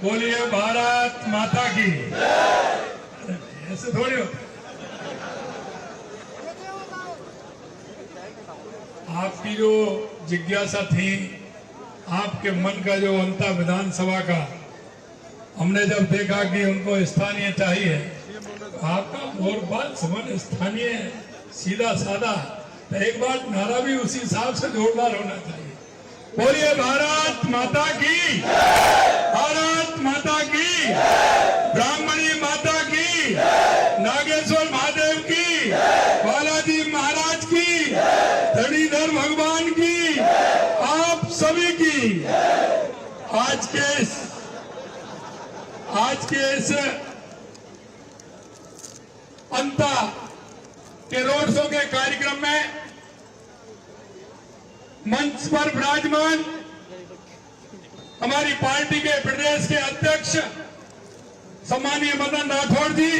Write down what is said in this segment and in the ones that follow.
बोलिए भारत माता की। ऐसे थोड़ी होता। आपकी जो जिज्ञासा थी, आपके मन का जो अंता विधानसभा का, हमने जब देखा कि उनको स्थानीय चाहिए, आपका मोर बाल समन स्थानीय सीधा साधा, तो एक बार नारा भी उसी हिसाब से जोरदार होना चाहिए। बोलिए भारत माता की, भारत माता की, ब्राह्मणी माता की, नागेश्वर महादेव की, बालाजी महाराज की, धड़ीधर भगवान की, आप सभी की। आज के इस अंता के रोड शो के कार्यक्रम में मंच पर विराजमान हमारी पार्टी के प्रदेश के अध्यक्ष सम्मानीय मदन राठौड़ जी,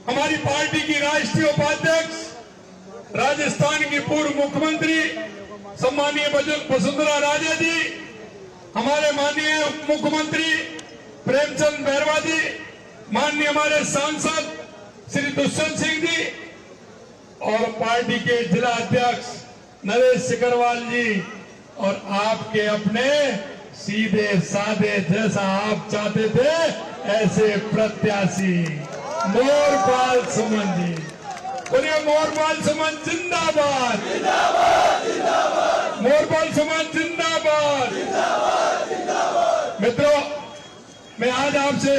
हमारी पार्टी की राष्ट्रीय उपाध्यक्ष, राजस्थान की पूर्व मुख्यमंत्री सम्मानीय वसुंधरा राजे जी, हमारे माननीय मुख्यमंत्री प्रेमचंद बैरवा जी, माननीय हमारे सांसद श्री दुष्यंत सिंह जी, और पार्टी के जिला अध्यक्ष नरेश सिकरवाल जी, और आपके अपने सीधे साधे जैसा आप चाहते थे ऐसे प्रत्याशी मोरपाल सुमन जी। बोलिए मोरपाल सुमन जिंदाबाद, मोरपाल सुमन जिंदाबाद। मित्रों, मैं आज आपसे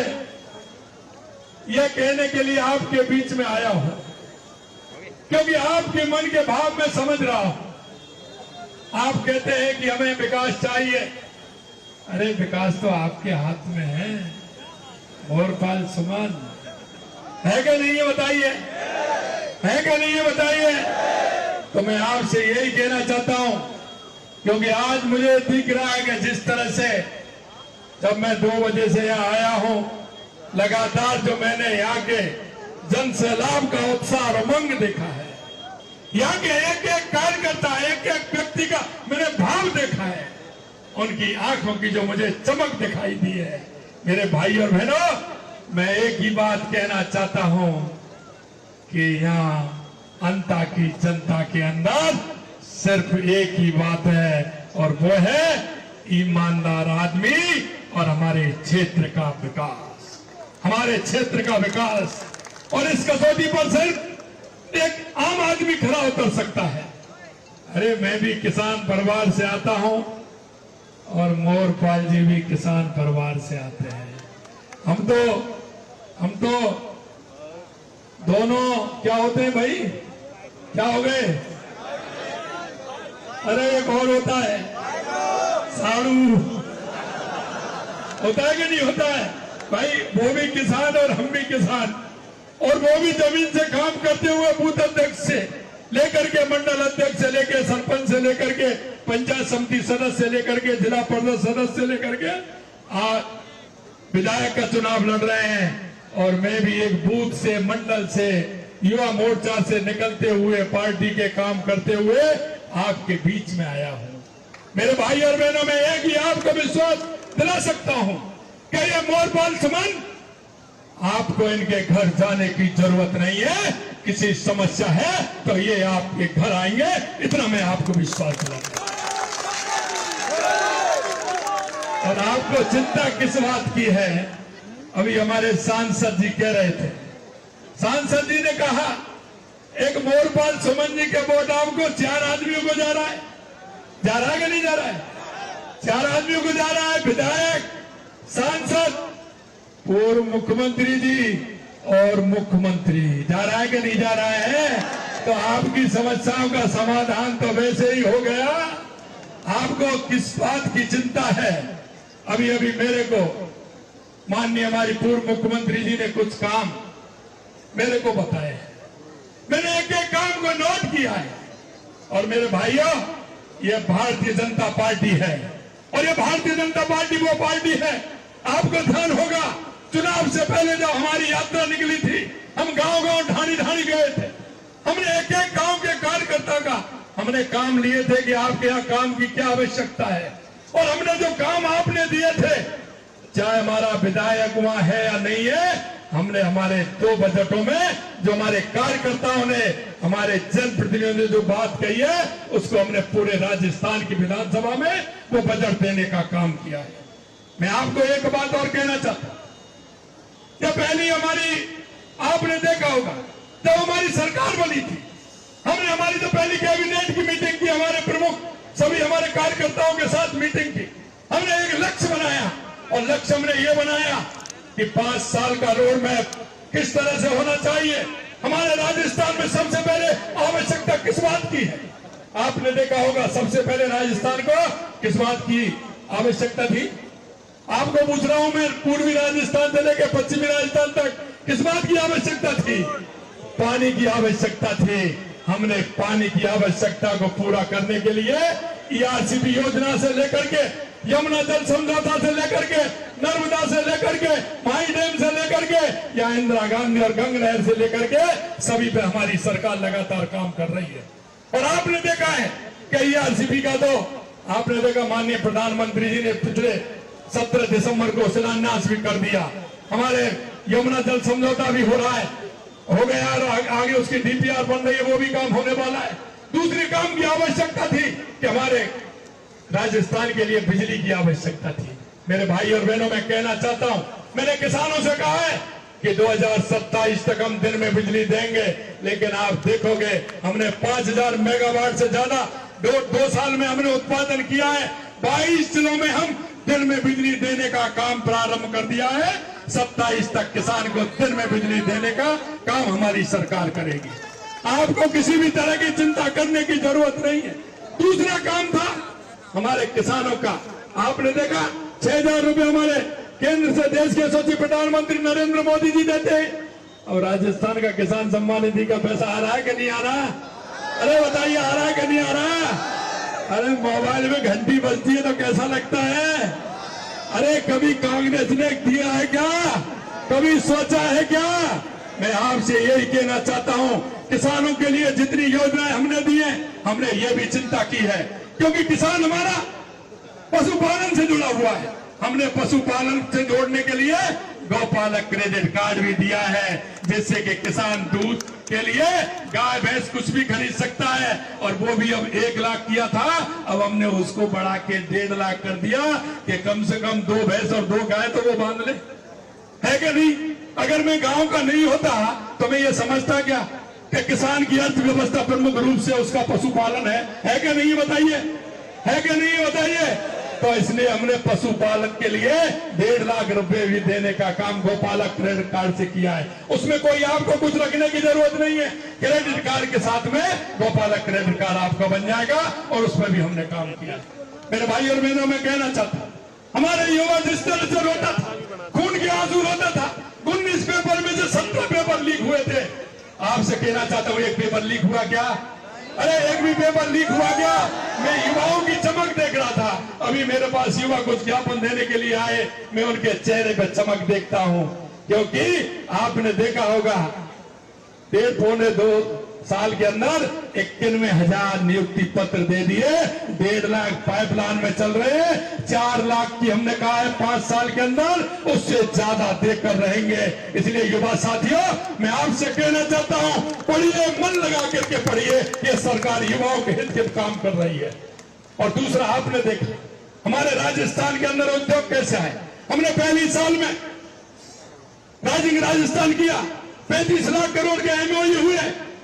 यह कहने के लिए आपके बीच में आया हूं क्योंकि आपके मन के भाव में समझ रहा हूं। आप कहते हैं कि हमें विकास चाहिए। अरे विकास तो आपके हाथ में है मोरपाल सुमन, है क्या नहीं है बताइए, है क्या नहीं है बताइए। तो मैं आपसे यही कहना चाहता हूं क्योंकि आज मुझे दिख रहा है कि जिस तरह से जब मैं 2 बजे से यहाँ आया हूं, लगातार जो मैंने यहाँ के जन सैलाब का उत्साह और उमंग देखा है, यहाँ के एक एक कार्यकर्ता, एक एक व्यक्ति का मैंने भाव देखा है, उनकी आंखों की जो मुझे चमक दिखाई दी है। मेरे भाई और बहनों, मैं एक ही बात कहना चाहता हूं कि यहाँ अंता की जनता के अंदर सिर्फ एक ही बात है और वो है ईमानदार आदमी और हमारे क्षेत्र का विकास, हमारे क्षेत्र का विकास। और इस कसौटी पर सिर्फ एक आम आदमी खड़ा उतर सकता है। अरे मैं भी किसान परिवार से आता हूं और मोरपाल जी भी किसान परिवार से आते हैं। हम तो दोनों क्या होते हैं भाई, क्या हो गए? अरे एक और होता है साड़ू, होता है कि नहीं होता है भाई? वो भी किसान और हम भी किसान, और वो भी जमीन से काम करते हुए बूथ अध्यक्ष से लेकर के मंडल अध्यक्ष से लेकर सरपंच से लेकर के पंचायत समिति सदस्य से लेकर के जिला परिषद सदस्य से लेकर के आज विधायक का चुनाव लड़ रहे हैं। और मैं भी एक बूथ से, मंडल से, युवा मोर्चा से निकलते हुए, पार्टी के काम करते हुए आपके बीच में आया हूं। मेरे भाई और बहनों, मैं एक ही आपको विश्वास दिला सकता हूं कि ये मोरपाल सुमन, आपको इनके घर जाने की जरूरत नहीं है। किसी समस्या है तो ये आपके घर आएंगे, इतना मैं आपको विश्वास दिलाता हूं। और आपको चिंता किस बात की है? अभी हमारे सांसद जी कह रहे थे, सांसद जी ने कहा एक मोरपाल सुमन जी के वोट आपको 4 आदमियों को जा रहा है। जा रहा है कि नहीं जा रहा है? 4 आदमियों को जा रहा है, विधायक, सांसद, पूर्व मुख्यमंत्री जी और मुख्यमंत्री। जा रहा है कि नहीं जा रहा है? तो आपकी समस्याओं का समाधान तो वैसे ही हो गया। आपको किस बात की चिंता है? अभी अभी मेरे को माननीय हमारी पूर्व मुख्यमंत्री जी ने कुछ काम मेरे को बताए, मैंने एक एक काम को नोट किया है। और मेरे भाइयों, ये भारतीय जनता पार्टी है, और ये भारतीय जनता पार्टी वो पार्टी है, आपको ध्यान होगा चुनाव से पहले जब हमारी यात्रा निकली थी, हम गांव-गांव, ढाणी-ढाणी गए थे। हमने एक एक गांव के कार्यकर्ता का हमने काम लिए थे कि आपके यहाँ काम की क्या आवश्यकता है। और हमने जो काम आपने दिए थे, चाहे हमारा विधायक वहां है या नहीं है, हमने हमारे 2 बजटों में जो हमारे कार्यकर्ताओं ने, हमारे जनप्रतिनिधियों ने जो बात कही है, उसको हमने पूरे राजस्थान की विधानसभा में वो बजट देने का काम किया है। मैं आपको एक बात और कहना चाहता हूं, जब पहली हमारी, आपने देखा होगा जब हमारी सरकार बनी थी, हमने हमारी जो पहली कैबिनेट की मीटिंग की, हमारे प्रमुख सभी हमारे कार्यकर्ताओं के साथ मीटिंग की, हमने एक लक्ष्य बनाया और लक्ष्य हमने ये बनाया कि 5 साल का रोड मैप किस तरह से होना चाहिए। हमारे राजस्थान में सबसे पहले आवश्यकता किस बात की है? आपने देखा होगा सबसे पहले राजस्थान को किस बात की आवश्यकता थी? आपको पूछ रहा हूं मैं, पूर्वी राजस्थान से लेकर पश्चिमी राजस्थान तक किस बात की आवश्यकता थी? पानी की आवश्यकता थी। हमने पानी की आवश्यकता को पूरा करने के लिए ERCP योजना से लेकर के, यमुना जल समझौता से लेकर के, नर्मदा से लेकर के, माई डैम से लेकर के, या इंदिरा गांधी और गंगा नहर से लेकर के, सभी पे हमारी सरकार लगातार काम कर रही है। और आपने देखा है कि ERCP का तो आपने देखा, माननीय प्रधानमंत्री जी ने पिछले 17 दिसंबर को शिलान्यास भी कर दिया। हमारे यमुना जल समझौता भी हो रहा है, हो गया, और आगे उसकी DPR बन रही है, वो भी काम होने वाला है। दूसरी काम की आवश्यकता थी कि हमारे राजस्थान के लिए बिजली की आवश्यकता थी। मेरे भाई और बहनों, मैं कहना चाहता हूं, मैंने किसानों से कहा है कि 2027 तक हम दिन में बिजली देंगे, लेकिन आप देखोगे हमने 5000 मेगावाट से ज्यादा दो साल में हमने उत्पादन किया है। 22 जिलों में हम दिन में बिजली देने का काम प्रारंभ कर दिया है। 27 तक किसान को दिन में बिजली देने का काम हमारी सरकार करेगी। आपको किसी भी तरह की चिंता करने की जरूरत नहीं है। दूसरा काम था हमारे किसानों का, आपने देखा 6000 रुपए हमारे केंद्र से देश के यशस्वी प्रधानमंत्री नरेंद्र मोदी जी देते हैं, और राजस्थान का किसान सम्मान निधि का पैसा आ रहा है कि नहीं आ रहा? अरे बताइए, आ रहा है कि नहीं आ रहा? अरे मोबाइल में घंटी बजती है तो कैसा लगता है? अरे कभी कांग्रेस ने दिया है क्या? कभी सोचा है क्या? मैं आपसे यही कहना चाहता हूं, किसानों के लिए जितनी योजनाएं हमने दी है, हमने ये भी चिंता की है, क्योंकि किसान हमारा पशुपालन से जुड़ा हुआ है। हमने पशुपालन से जोड़ने के लिए गौपालक क्रेडिट कार्ड भी दिया है, जिससे कि किसान दूध के लिए गाय भैंस कुछ भी खरीद सकता है। और वो भी अब 1 लाख किया था, अब हमने उसको बढ़ा के 1.5 लाख कर दिया कि कम से कम 2 भैंस और 2 गाय तो वो बांध ले, है कि नहीं? अगर मैं गांव का नहीं होता तो मैं ये समझता क्या कि किसान की अर्थव्यवस्था प्रमुख रूप से उसका पशुपालन है कि नहीं? बताइए, है कि नहीं? बताइए। तो इसलिए हमने पशुपालन के लिए 1.5 लाख रुपए भी देने का काम गोपालक क्रेडिट कार्ड से किया है। उसमें कोई आपको कुछ रखने की जरूरत नहीं है। क्रेडिट कार्ड के साथ में गोपालक क्रेडिट कार्ड आपका बन जाएगा, और उसमें भी हमने काम किया। मेरे भाई और बहनों, मैं कहना चाहता हूं, हमारे युवा जिस तरह से रोता था, खून के आंसू रोता था, 19 पेपर में से 17 पेपर लीक हुए थे। आपसे कहना चाहता हूं, एक पेपर लीक हुआ क्या? अरे एक भी पेपर लीक हुआ क्या? मैं युवाओं की चमक देख रहा था। अभी मेरे पास युवा कुछ ज्ञापन देने के लिए आए, मैं उनके चेहरे पे चमक देखता हूं, क्योंकि आपने देखा होगा 1.5-2 साल के अंदर 91,000 नियुक्ति पत्र दे दिए, 1.5 लाख पाइपलाइन में चल रहे हैं, 4 लाख की हमने कहा है 5 साल के अंदर, उससे ज्यादा देकर रहेंगे। इसलिए युवा साथियों, मैं आपसे कहना चाहता हूं, पढ़िए, मन लगा करके पढ़िए, ये सरकार युवाओं के हित में काम कर रही है। और दूसरा, आपने देखा हमारे राजस्थान के अंदर उद्योग कैसे आए। हमने पहली साल में राइजिंग राजस्थान किया, 35 लाख करोड़ के MOU हुए।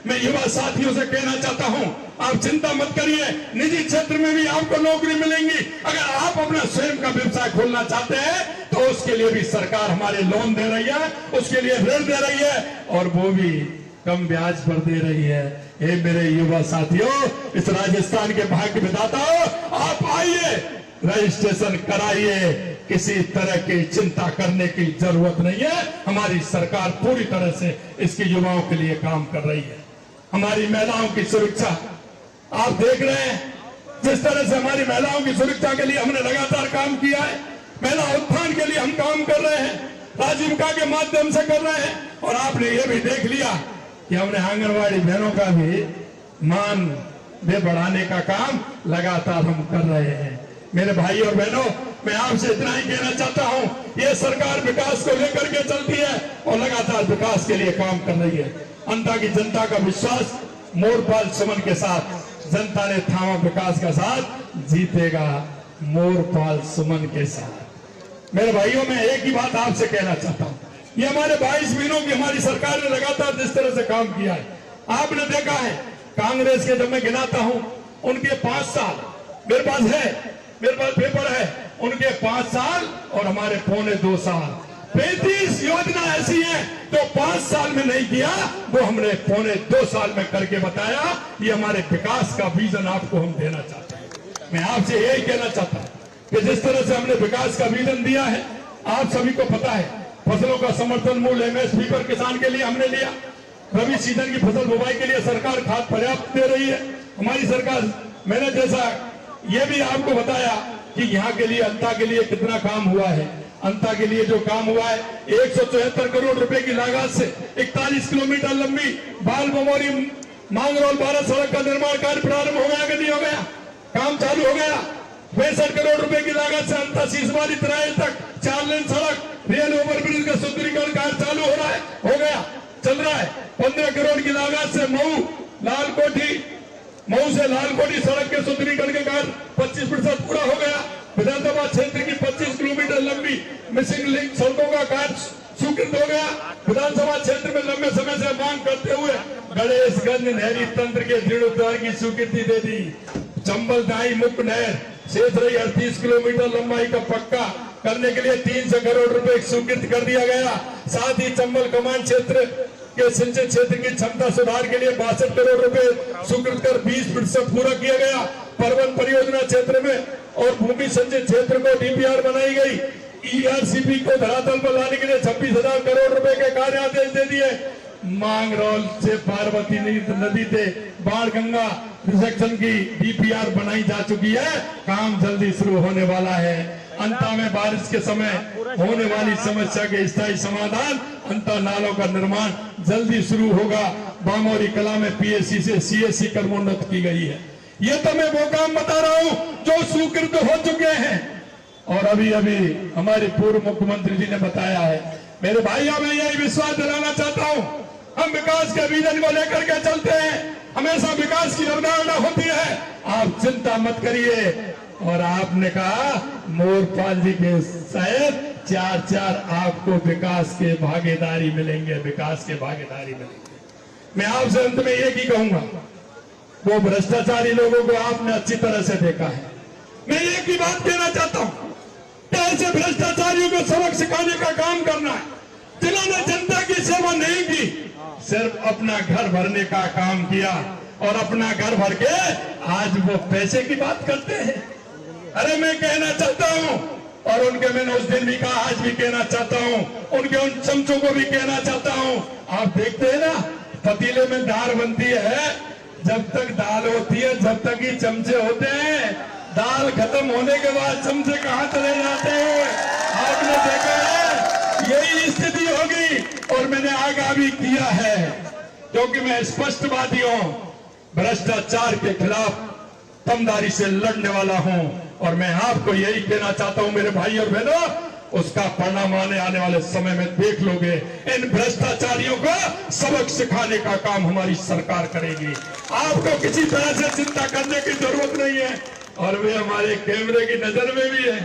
मैं युवा साथियों से कहना चाहता हूं, आप चिंता मत करिए, निजी क्षेत्र में भी आपको नौकरी मिलेंगी। अगर आप अपना स्वयं का व्यवसाय खोलना चाहते हैं तो उसके लिए भी सरकार हमारे लोन दे रही है, उसके लिए ऋण दे रही है, और वो भी कम ब्याज पर दे रही है। हे मेरे युवा साथियों, इस राजस्थान के भाग्य विधाताओं, आप आइए, रजिस्ट्रेशन कराइए, किसी तरह की चिंता करने की जरूरत नहीं है। हमारी सरकार पूरी तरह से इसके युवाओं के लिए काम कर रही है। हमारी महिलाओं की सुरक्षा आप देख रहे हैं, जिस तरह से हमारी महिलाओं की सुरक्षा के लिए हमने लगातार काम किया है। महिला उत्थान के लिए हम काम कर रहे हैं, आजीविका के माध्यम से कर रहे हैं। और आपने ये भी देख लिया कि हमने आंगनवाड़ी बहनों का भी मान बढ़ाने का काम लगातार हम कर रहे हैं। मेरे भाई और बहनों, मैं आपसे इतना ही कहना चाहता हूं, ये सरकार विकास को लेकर के चलती है और लगातार विकास के लिए काम कर रही है। अंता की जनता का विश्वास मोरपाल सुमन के साथ, जनता ने थामा विकास का साथ, जीतेगा मोरपाल सुमन के साथ। मेरे भाइयों, मैं एक ही बात आपसे कहना चाहता हूं, ये हमारे 22 महीनों की हमारी सरकार ने लगातार जिस तरह से काम किया है, आपने देखा है। कांग्रेस के जब मैं गिनाता हूं, उनके 5 साल, मेरे पास पेपर है, उनके 5 साल और हमारे 2.25 साल। 35 योजना ऐसी है तो 5 साल में नहीं किया, वो हमने 2.25 साल में करके बताया। ये हमारे विकास का विजन आपको हम देना चाहते हैं। मैं आपसे यही कहना चाहता हूं कि जिस तरह से हमने विकास का विजन दिया है, आप सभी को पता है, फसलों का समर्थन मूल्य एमएसपी पर किसान के लिए हमने लिया। रबी सीजन की फसल बुवाई के लिए सरकार खाद पर्याप्त दे रही है हमारी सरकार। मैंने जैसा ये भी आपको बताया कि यहाँ के लिए, अंता के लिए कितना काम हुआ है। अंता के लिए जो काम हुआ है, 174 करोड़ रुपए की लागत से 41 किलोमीटर लंबी बाल बमोरी मांगरोल भारत सड़क का निर्माण कार्य प्रारंभ हो गया कि नहीं हो गया? काम चालू हो गया। 65 करोड़ रुपए की लागत से अंता सीसवाली तराई तक 4 लेन सड़क, रेल ओवरब्रिज का सुदृढ़ीकरण कार्य चालू हो रहा है, हो गया, चल रहा है। 15 करोड़ की लागत से मऊ से लालकोटी सड़क के सुदृढ़ीकरण के कार्य 25% पूरा हो गया। विधानसभा क्षेत्र की 25 किलोमीटर लंबी मिसिंग लिंक सड़कों का कार्य स्वीकृत हो गया। विधानसभा क्षेत्र में लंबे समय से मांग करते हुए गणेशगंज नहरी तंत्र के जीर्णोद्धार की स्वीकृति दे दी। चंबल दाई मुख्य नहर शेष रही 38 किलोमीटर लंबाई का पक्का करने के लिए 300 करोड़ रुपए स्वीकृत कर दिया गया। साथ ही चंबल कमान क्षेत्र के सिंचाई क्षेत्र की क्षमता सुधार के लिए 62 करोड़ रुपए स्वीकृत कर 20% पूरा किया गया। पर्वत परियोजना क्षेत्र में और भूमि संचय क्षेत्र को डीपीआर बनाई गई। ईआरसीपी को धरातल पर लाने के लिए 26,000 करोड़ रुपए के कार्य आदेश दे दिए। मांगरोल से पार्वती नदी से बाणगंगा सेक्शन की डीपीआर बनाई जा चुकी है, काम जल्दी शुरू होने वाला है। अंता में बारिश के समय होने वाली समस्या के स्थायी समाधान, अंता नालों का निर्माण जल्दी शुरू होगा। बामोरी कला में पीएससी से सीएससी कर्मोन्नत की गई है। ये तो मैं वो काम बता रहा हूं जो स्वीकृत हो चुके हैं और अभी अभी हमारे पूर्व मुख्यमंत्री जी ने बताया है। मेरे भाइयों, मैं यही विश्वास दिलाना चाहता हूं, हम विकास के विजन को लेकर के चलते हैं, हमेशा विकास की अवधारणा होती है। आप चिंता मत करिए। और आपने कहा मोरपाल जी के शायद 4 आपको विकास के भागीदारी मिलेंगे, विकास के भागीदारी मिलेंगे। मैं आपसे अंत में एक ही कहूंगा, वो भ्रष्टाचारी लोगों को आपने अच्छी तरह से देखा है। मैं एक ही बात कहना चाहता हूं, ऐसे भ्रष्टाचारियों को सबक सिखाने का काम करना है। जिन्होंने जनता की सेवा नहीं की, सिर्फ अपना घर भरने का काम किया और अपना घर भर के आज वो पैसे की बात करते हैं। अरे मैं कहना चाहता हूं, और उनके, मैंने उस दिन भी कहा, आज भी कहना चाहता हूं, उनके उन चमचों को भी कहना चाहता हूं। आप देखते हैं ना, पतीले में दाल बनती है, जब तक दाल होती है, जब तक ही चमचे होते हैं। दाल खत्म होने के बाद चमचे कहां चले जाते हैं? आपने देखा है, यही स्थिति होगी। और मैंने आगाह भी किया है, क्योंकि मैं स्पष्टवादी हूं, भ्रष्टाचार के खिलाफ दमदारी से लड़ने वाला हूं। और मैं आपको यही कहना चाहता हूं मेरे भाई और बहनों, उसका परिणाम आने वाले समय में देख लोगे। इन भ्रष्टाचारियों को सबक सिखाने का काम हमारी सरकार करेगी। आपको किसी तरह से चिंता करने की जरूरत नहीं है, और वे हमारे कैमरे की नजर में भी है,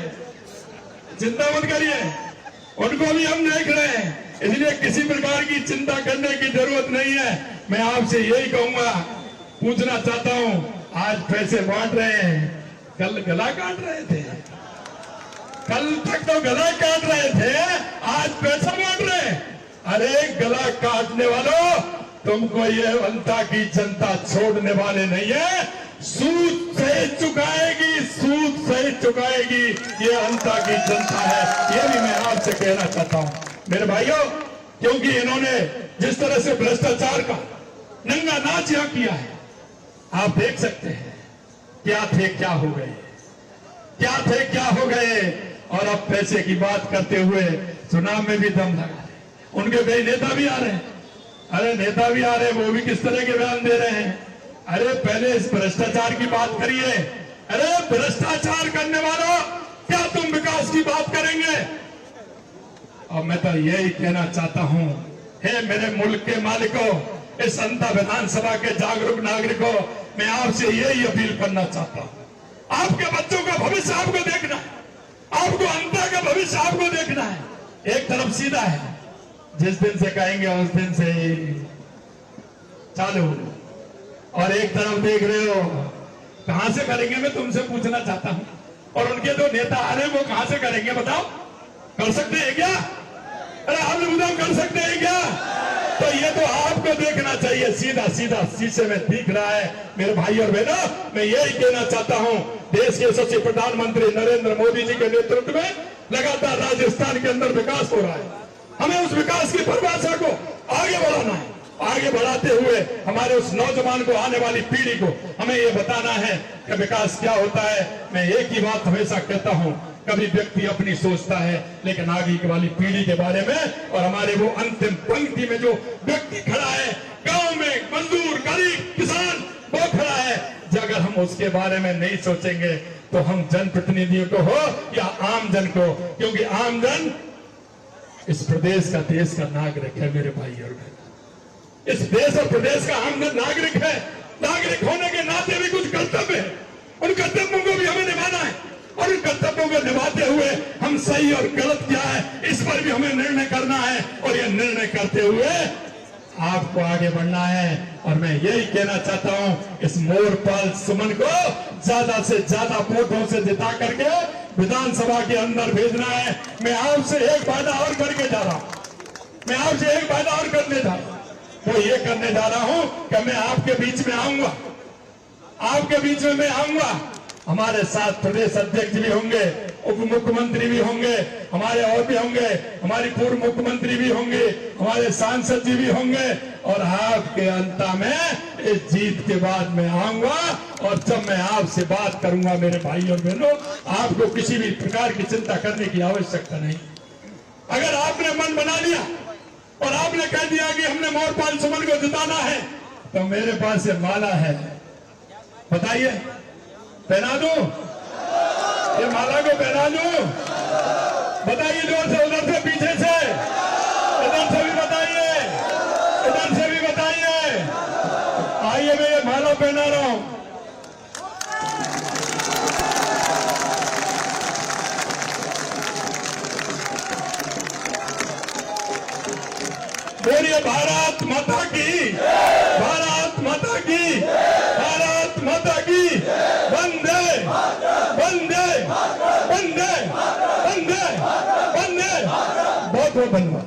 चिंता मत करिए, उनको भी हम देख रहे हैं, इसलिए किसी प्रकार की चिंता करने की जरूरत नहीं है। मैं आपसे यही कहूंगा, पूछना चाहता हूं, आज पैसे बांट रहे हैं, कल गला काट रहे थे, कल तक तो गला काट रहे थे, आज पैसा बांट रहे। अरे गला काटने वालों, तुमको ये अंता की जनता छोड़ने वाले नहीं है। सूद सहित चुकाएगी, सूद सहित चुकाएगी, ये अंता की जनता है। ये भी मैं आपसे कहना चाहता हूं मेरे भाइयों, क्योंकि इन्होंने जिस तरह से भ्रष्टाचार का नंगा नाच यहां किया है, आप देख सकते हैं क्या थे क्या हो गए, क्या थे क्या हो गए। और अब पैसे की बात करते हुए चुनाव में भी दम लगा रहे, उनके कई नेता भी आ रहे हैं। अरे नेता भी आ रहे हैं, वो भी किस तरह के बयान दे रहे हैं। अरे पहले इस भ्रष्टाचार की बात करिए, अरे भ्रष्टाचार करने वालों, क्या तुम विकास की बात करेंगे? और मैं तो यही कहना चाहता हूं, हे मेरे मुल्क के मालिकों, इस अंता विधानसभा के जागरूक नागरिकों, मैं आपसे यही अपील करना चाहता हूं। आपके बच्चों का भविष्य आपको देखना है, आपको अंता का भविष्य आपको देखना है। एक तरफ सीधा है, जिस दिन से कहेंगे उस दिन से चालू, और एक तरफ देख रहे हो कहां से करेंगे, मैं तुमसे पूछना चाहता हूं। और उनके जो नेता आ रहे हैं वो कहां से करेंगे बताओ? कर सकते हैं क्या? अरे आपने बताओ, कर सकते हैं क्या? तो ये तो आपको देखना चाहिए, सीधा सीधा शीशे में दिख रहा है। मेरे भाई और बहनों, मैं यही कहना चाहता हूं, देश के यशस्वी प्रधानमंत्री नरेंद्र मोदी जी के नेतृत्व में लगातार राजस्थान के अंदर विकास हो रहा है। हमें उस विकास की परिभाषा को आगे बढ़ाना है। आगे बढ़ाते हुए हमारे उस नौजवान को, आने वाली पीढ़ी को हमें ये बताना है कि विकास क्या होता है। मैं एक ही बात हमेशा कहता हूं, कभी व्यक्ति अपनी सोचता है, लेकिन आगे वाली पीढ़ी के बारे में, और हमारे वो अंतिम पंक्ति में जो व्यक्ति खड़ा है, गांव में मजदूर, गरीब, किसान, वो खड़ा है, अगर हम उसके बारे में नहीं सोचेंगे तो हम जनप्रतिनिधियों को हो या आम जन को, क्योंकि आम जन इस प्रदेश का, देश का नागरिक है मेरे भाई और बहन। इस देश और प्रदेश का आम जन नागरिक है। नागरिक होने के नाते भी कुछ कर्तव्य है, उन कर्तव्यों को भी हमें निभाना है, और उन कर्तव्यों को निभाते हुए हम सही और गलत क्या है इस पर भी हमें निर्णय करना है, और यह निर्णय करते हुए आपको आगे बढ़ना है। और मैं यही कहना चाहता हूं, इस मोरपाल सुमन को ज्यादा से ज्यादा वोटों से जिता करके विधानसभा के अंदर भेजना है। मैं आपसे एक वादा और करके जा रहा हूं, मैं आपसे एक वादा और करने जा रहा हूं, वो ये करने जा रहा हूं कि मैं आपके बीच में आऊंगा, आपके बीच में मैं आऊंगा। हमारे साथ प्रदेश अध्यक्ष भी होंगे, उप मुख्यमंत्री भी होंगे, हमारे और भी होंगे, हमारी पूर्व मुख्यमंत्री भी होंगे, हमारे सांसद जी भी होंगे, और आपके अंत में इस जीत के बाद मैं आऊंगा। और जब मैं आपसे बात करूंगा मेरे भाई और बहनों, आपको किसी भी प्रकार की चिंता करने की आवश्यकता नहीं। अगर आपने मन बना लिया और आपने कह दिया कि हमने मोरपाल सुमन को जिताना है, तो मेरे पास ये माला है, बताइए पहना दूं? ये माला को पहना दूं? बताइए जोर से, उधर से, पीछे से, इधर से भी बताइए, इधर से भी बताइए। आइए, मैं ये माला पहना रहा हूं। बोलिए भारत माता की, भारत माता की, भारत माता की, वंदे वंदे वंदे वंदे वंदे। बहुत बहुत धन्यवाद।